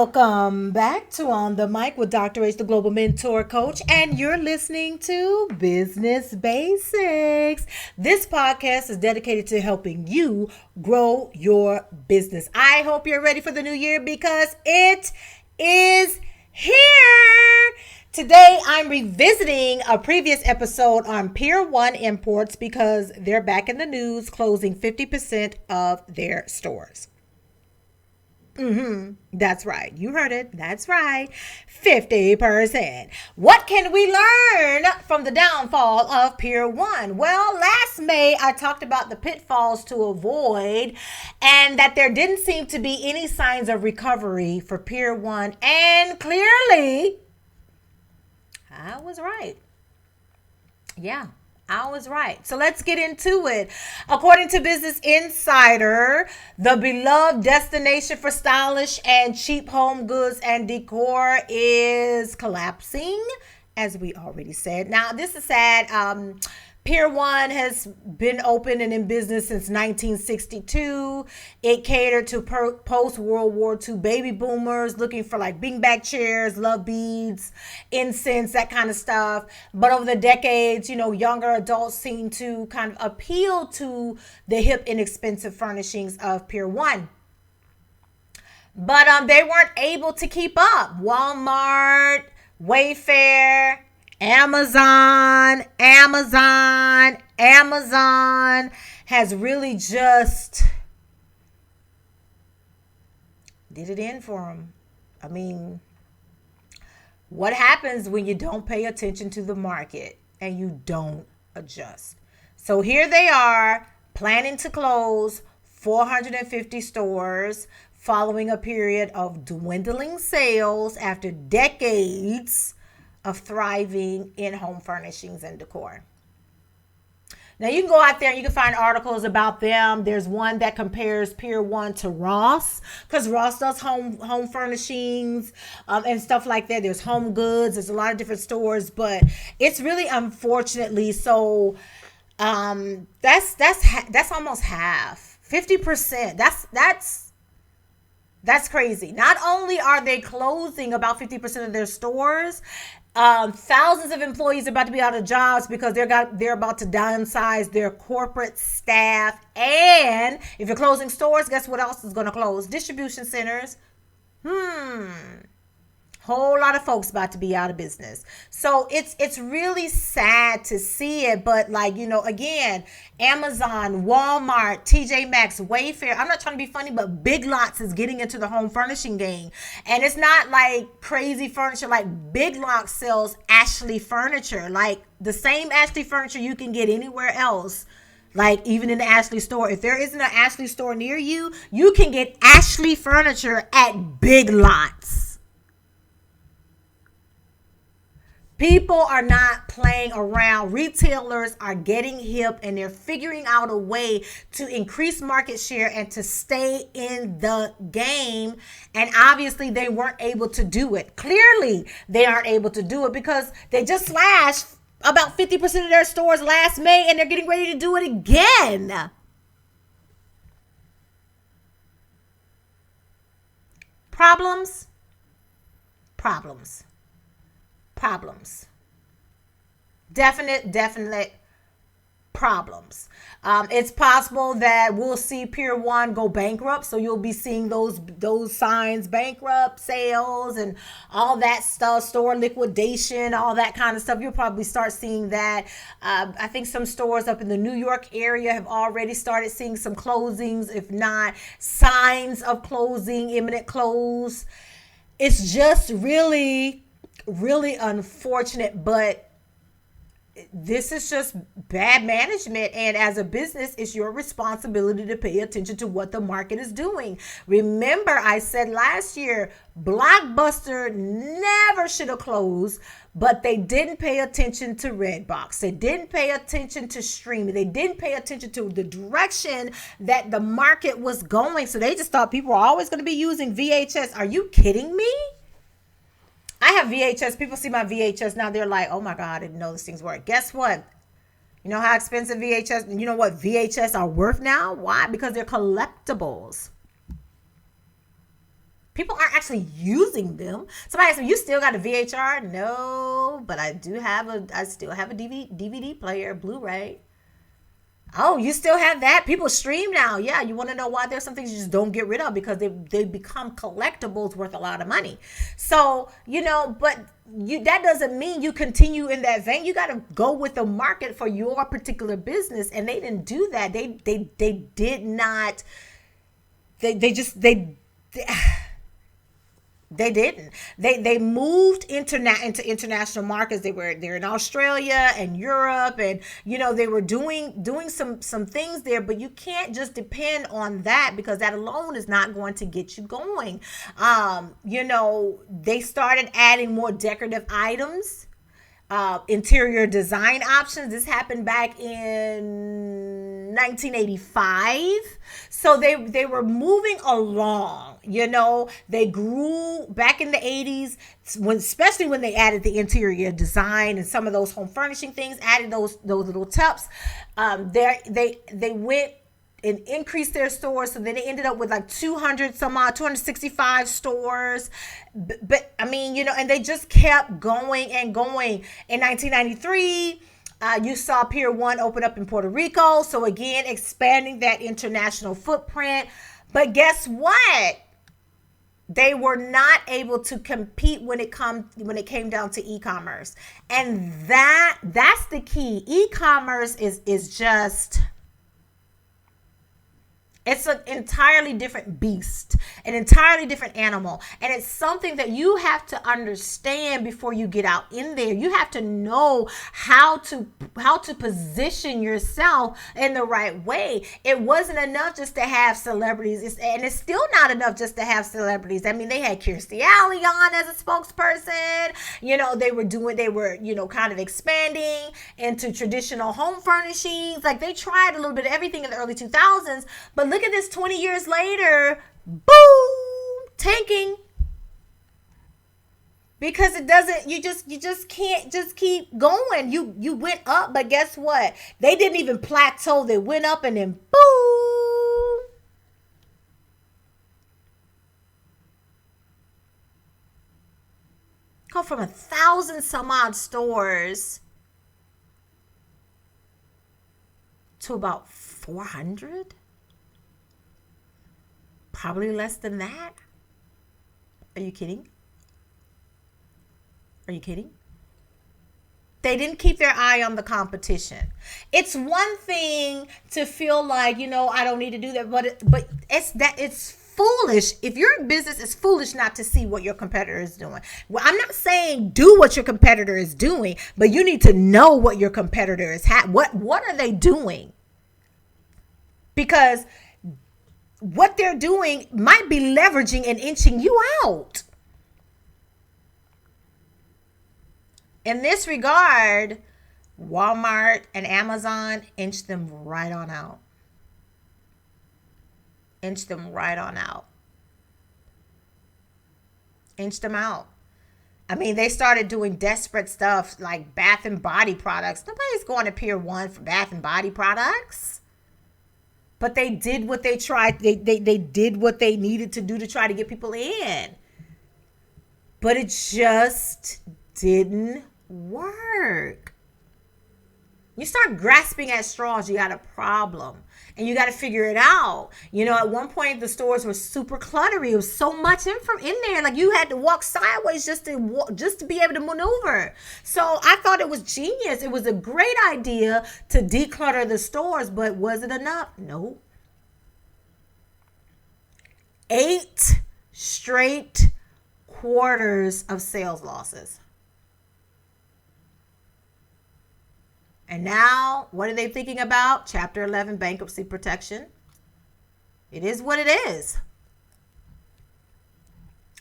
Welcome back to On the Mic with Dr. H, the Global Mentor Coach, and you're listening to Business Basics. This podcast is dedicated to helping you grow your business. I hope you're ready for the new year because it is here. Today, I'm revisiting a previous episode on Pier 1 imports because they're back in the news, closing 50% of their stores. That's right. You heard it. That's right. 50%. What can we learn from the downfall of Pier 1? Well, last May, I talked about the pitfalls to avoid and that there didn't seem to be any signs of recovery for Pier 1. And clearly, I was right. Yeah. I was right. So let's get into it. According to Business Insider, the beloved destination for stylish and cheap home goods and decor is collapsing, as we already said. Now, this is sad. Pier 1 has been open and in business since 1962. It catered to post-World War II baby boomers looking for like beanbag chairs, love beads, incense, that kind of stuff. But over the decades, younger adults seem to kind of appeal to the hip, inexpensive furnishings of Pier 1. But they weren't able to keep up. Walmart, Wayfair, Amazon has really just did it in for them. I mean, what happens when you don't pay attention to the market and you don't adjust? So here they are planning to close 450 stores following a period of dwindling sales after decades of thriving in home furnishings and decor. Now you can go out there and you can find articles about them. There's one that compares Pier 1 to Ross because Ross does home furnishings and stuff like that. There's Home Goods. There's a lot of different stores, but it's really unfortunately so. That's almost half, 50%. That's crazy. Not only are they closing about 50% of their stores, thousands of employees are about to be out of jobs because they're about to downsize their corporate staff. And if you're closing stores, guess what else is going to close? Distribution centers. Whole lot of folks about to be out of business. So it's really sad to see it. But again, Amazon, Walmart, TJ Maxx, Wayfair. I'm not trying to be funny, but Big Lots is getting into the home furnishing game. And it's not like crazy furniture. Like Big Lots sells Ashley furniture. Like the same Ashley furniture you can get anywhere else. Like even in the Ashley store. If there isn't an Ashley store near you, you can get Ashley furniture at Big Lots. People are not playing around. Retailers are getting hip and they're figuring out a way to increase market share and to stay in the game. And obviously they weren't able to do it. Clearly they aren't able to do it because they just slashed about 50% of their stores last May and they're getting ready to do it again. Problems. Definite problems. It's possible that we'll see Pier 1 go bankrupt. So you'll be seeing those signs, bankrupt, sales, and all that stuff, store liquidation, all that kind of stuff. You'll probably start seeing that. I think some stores up in the New York area have already started seeing some closings, if not signs of closing, imminent close. It's just really unfortunate, but this is just bad management. And as a business, it's your responsibility to pay attention to what the market is doing. Remember, I said last year, Blockbuster never should have closed, but they didn't pay attention to Redbox. They didn't pay attention to streaming. They didn't pay attention to the direction that the market was going. So they just thought people are always going to be using VHS. Are you kidding me? I have VHS. People see my VHS now. They're like, oh my God, I didn't know these things work. Guess what? You know how expensive VHS, you know what VHS are worth now? Why? Because they're collectibles. People aren't actually using them. Somebody asked me, "You still got a VHR?" No, but I still have a DVD player, Blu-ray. Oh, you still have that? People stream now. Yeah, you want to know why there's some things you just don't get rid of because they become collectibles worth a lot of money. So, but that doesn't mean you continue in that vein. You got to go with the market for your particular business, and they didn't do that. They did not. They They didn't. They moved into international markets. They're in Australia and Europe, and they were doing some things there. But you can't just depend on that, because that alone is not going to get you going. They started adding more decorative items, interior design options. This happened back in 1985. So they were moving along. They grew back in the 80s, especially when they added the interior design and some of those home furnishing things, added those little tubs. They went and increased their stores. So then they ended up with like 265 stores. But I mean, and they just kept going and going. In 1993, you saw Pier 1 open up in Puerto Rico. So again, expanding that international footprint. But guess what? They were not able to compete when it came down to e-commerce. And that's the key. E-commerce is just... It's an entirely different beast, an entirely different animal. And it's something that you have to understand before you get out in there. You have to know how to position yourself in the right way. It wasn't enough just to have celebrities. And it's still not enough just to have celebrities. I mean, they had Kirstie Alley on as a spokesperson. They were kind of expanding into traditional home furnishings. Like, they tried a little bit of everything in the early 2000s, but look at this 20 years later, boom, tanking. Because it doesn't, you just can't just keep going. You went up, but guess what? They didn't even plateau. They went up and then boom. Go from 1,000 some odd stores to about 400. Probably less than that. Are you kidding? Are you kidding? They didn't keep their eye on the competition. It's one thing to feel like, I don't need to do that, but it's foolish. If your business is foolish not to see what your competitor is doing. Well, I'm not saying do what your competitor is doing, but you need to know what your competitor is. What are they doing? Because what they're doing might be leveraging and inching you out. In this regard, Walmart and Amazon inched them right on out. Inched them right on out. Inched them out. I mean, they started doing desperate stuff like bath and body products. Nobody's going to Pier 1 for bath and body products. But they did what they tried. They did what they needed to do to try to get people in. But it just didn't work. You start grasping at straws, you got a problem. And you got to figure it out. At one point, the stores were super cluttery. It was so much in there. Like, you had to walk sideways just to be able to maneuver. So I thought it was genius. It was a great idea to declutter the stores, but was it enough? No. 8 straight quarters of sales losses. And now, what are they thinking about? Chapter 11, bankruptcy protection. It is what it is.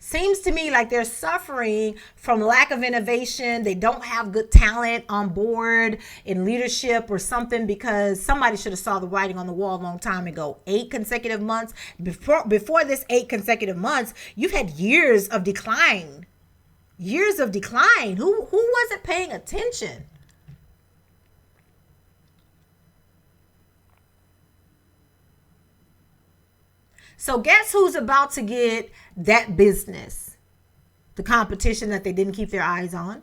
Seems to me like they're suffering from lack of innovation. They don't have good talent on board in leadership or something, because somebody should have saw the writing on the wall a long time ago. 8 consecutive months. Before this 8 consecutive months, you've had years of decline. Years of decline. Who wasn't paying attention? So guess who's about to get that business? The competition that they didn't keep their eyes on.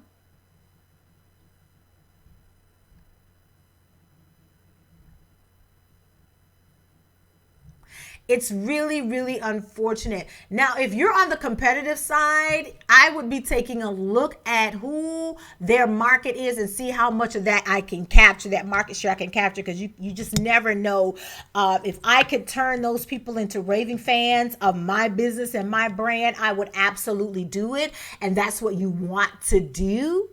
It's really, really unfortunate. Now, if you're on the competitive side, I would be taking a look at who their market is and see how much of that I can capture, that market share I can capture, because you just never know. If I could turn those people into raving fans of my business and my brand, I would absolutely do it. And that's what you want to do.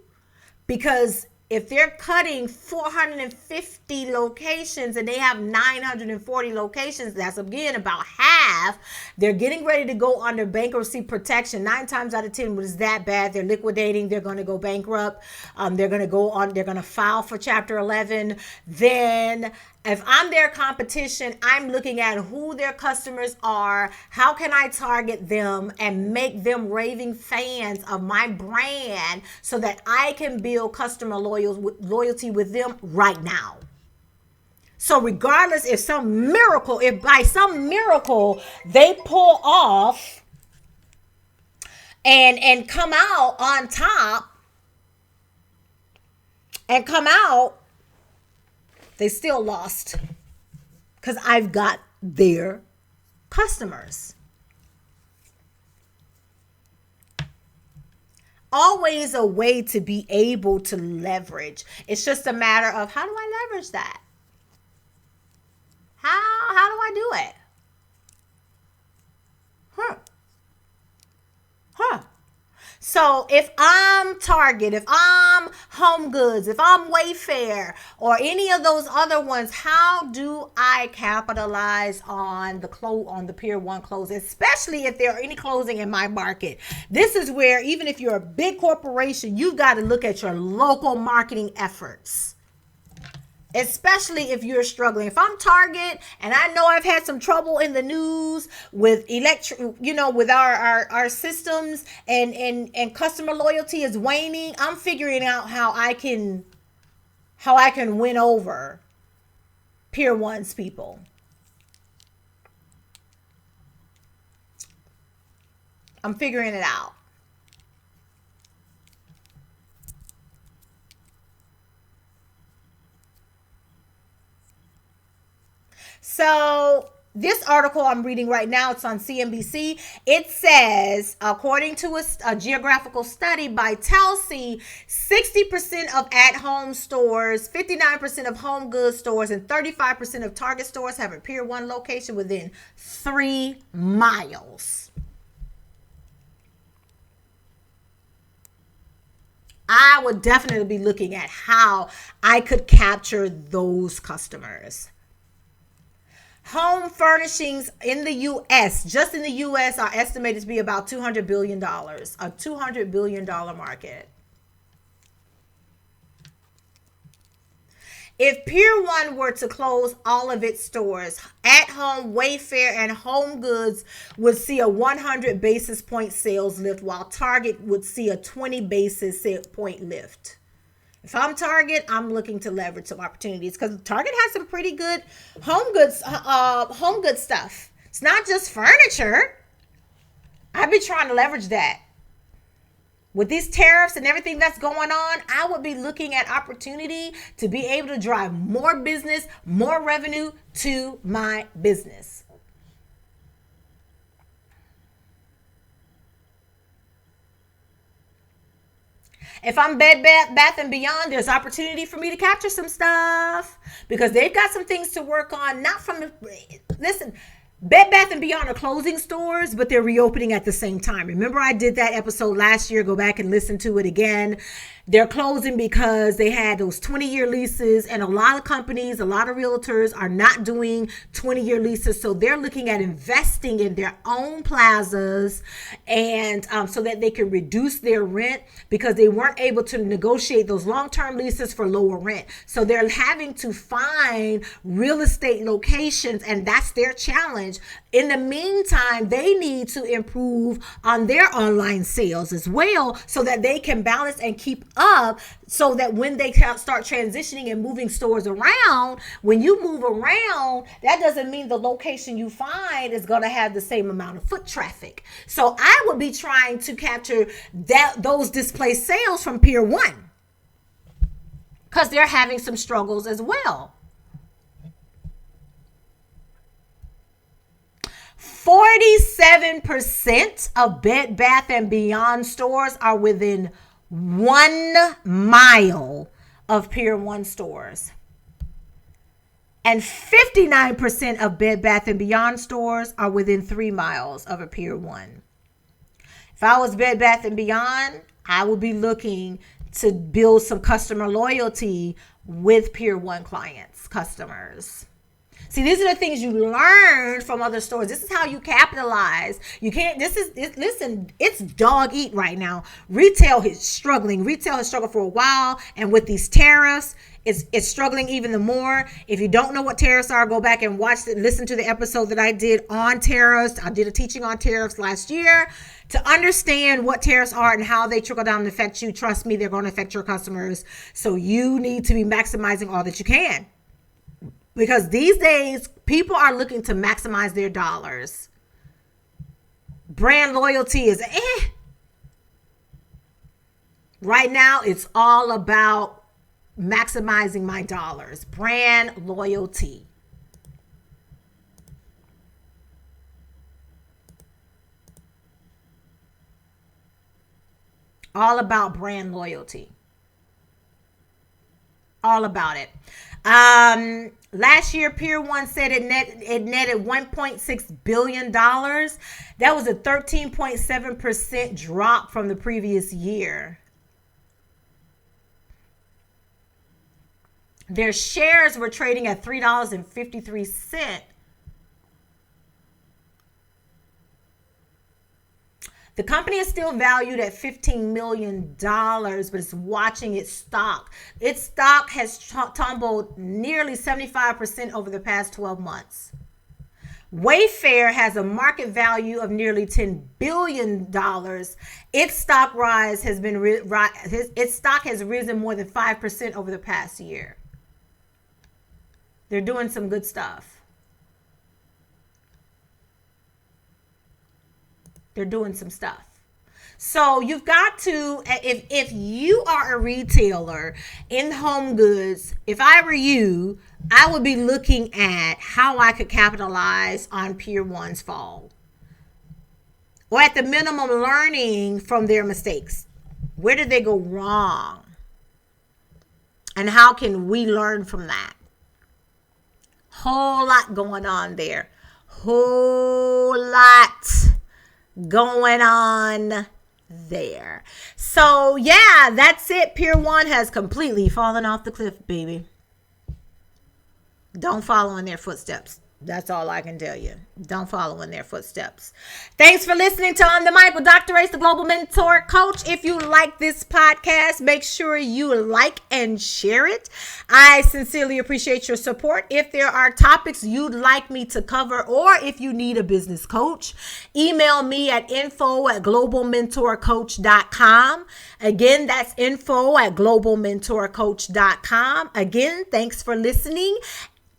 Because if they're cutting 450 locations and they have 940 locations, that's again about half. They're getting ready to go under bankruptcy protection. 9 times out of 10, when it's that bad, they're liquidating. They're going to go bankrupt. They're going to go on. They're going to file for Chapter 11. Then, if I'm their competition, I'm looking at who their customers are. How can I target them and make them raving fans of my brand so that I can build customer loyalty with them right now? So regardless, if by some miracle they pull off and come out on top and come out, they still lost because I've got their customers. Always a way to be able to leverage. It's just a matter of, how do I leverage that? How do I do it? So if I'm Target, if I'm Home Goods, if I'm Wayfair, or any of those other ones, how do I capitalize on the Pier 1 closing, especially if there are any closing in my market? This is where, even if you're a big corporation, you've got to look at your local marketing efforts. Especially if you're struggling. If I'm Target and I know I've had some trouble in the news with with our systems and customer loyalty is waning, I'm figuring out how I can win over Pier 1's people. I'm figuring it out. So this article I'm reading right now, it's on CNBC. It says, according to a geographical study by Telsey, 60% of at-home stores, 59% of Home Goods stores, and 35% of Target stores have a Pier 1 location within 3 miles. I would definitely be looking at how I could capture those customers. Home furnishings in the U.S., just in the U.S., are estimated to be about $200 billion, a $200 billion market. If Pier 1 were to close all of its stores, At Home, Wayfair, and Home Goods would see a 100 basis point sales lift, while Target would see a 20 basis point lift. If I'm Target, I'm looking to leverage some opportunities because Target has some pretty good home goods stuff. It's not just furniture. I've been trying to leverage that. With these tariffs and everything that's going on, I would be looking at opportunity to be able to drive more business, more revenue to my business. If I'm Bed Bath & Beyond, there's opportunity for me to capture some stuff because they've got some things to work on. Listen, Bed Bath & Beyond are closing stores, but they're reopening at the same time. Remember, I did that episode last year. Go back and listen to it again. They're closing because they had those 20-year leases, and a lot of companies, a lot of realtors are not doing 20-year leases. So they're looking at investing in their own plazas and so that they can reduce their rent because they weren't able to negotiate those long-term leases for lower rent. So they're having to find real estate locations, and that's their challenge challenge. In the meantime, they need to improve on their online sales as well so that they can balance and keep up, so that when they start transitioning and moving stores around, when you move around, that doesn't mean the location you find is going to have the same amount of foot traffic. So I would be trying to capture those displaced sales from Pier 1, because they're having some struggles as well. 47% of Bed Bath & Beyond stores are within 1 mile of Pier 1 stores. And 59% of Bed Bath & Beyond stores are within 3 miles of a Pier 1. If I was Bed Bath & Beyond, I would be looking to build some customer loyalty with Pier 1 customers. See, these are the things you learn from other stores. This is how you capitalize. You can't, listen, it's dog eat right now. Retail is struggling. Retail has struggled for a while. And with these tariffs, it's struggling even the more. If you don't know what tariffs are, go back and listen to the episode that I did on tariffs. I did a teaching on tariffs last year to understand what tariffs are and how they trickle down and affect you. Trust me, they're going to affect your customers. So you need to be maximizing all that you can. Because these days, people are looking to maximize their dollars. Brand loyalty is Right now, it's all about maximizing my dollars. Brand loyalty. All about brand loyalty. All about it. Last year, Pier 1 said it netted $1.6 billion. That was a 13.7% drop from the previous year. Their shares were trading at $3.53. The company is still valued at $15 million, but it's watching its stock. Its stock has tumbled nearly 75% over the past 12 months. Wayfair has a market value of nearly $10 billion. Its stock has risen more than 5% over the past year. They're doing some good stuff. They're doing some stuff. So you've got to, if you are a retailer in home goods, if I were you, I would be looking at how I could capitalize on Pier 1's fall. Or at the minimum, learning from their mistakes. Where did they go wrong? And how can we learn from that? Whole lot going on there. Whole lot going on there. So yeah, that's it. Pier 1 has completely fallen off the cliff, baby. Don't follow in their footsteps. That's all I can tell you. Don't follow in their footsteps. Thanks for listening to On the Mic with Dr. Ace, the Global Mentor Coach. If you like this podcast, make sure you like and share it. I sincerely appreciate your support. If there are topics you'd like me to cover, or if you need a business coach, email me at info@globalmentorcoach.com. Again, that's info@globalmentorcoach.com. Again, thanks for listening.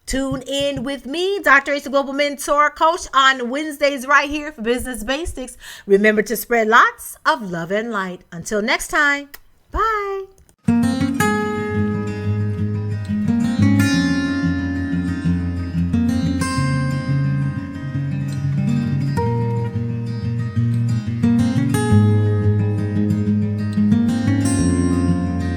Tune in with me, Dr. Ace, the Global Mentor Coach, on Wednesdays right here for Business Basics. Remember to spread lots of love and light. Until next time.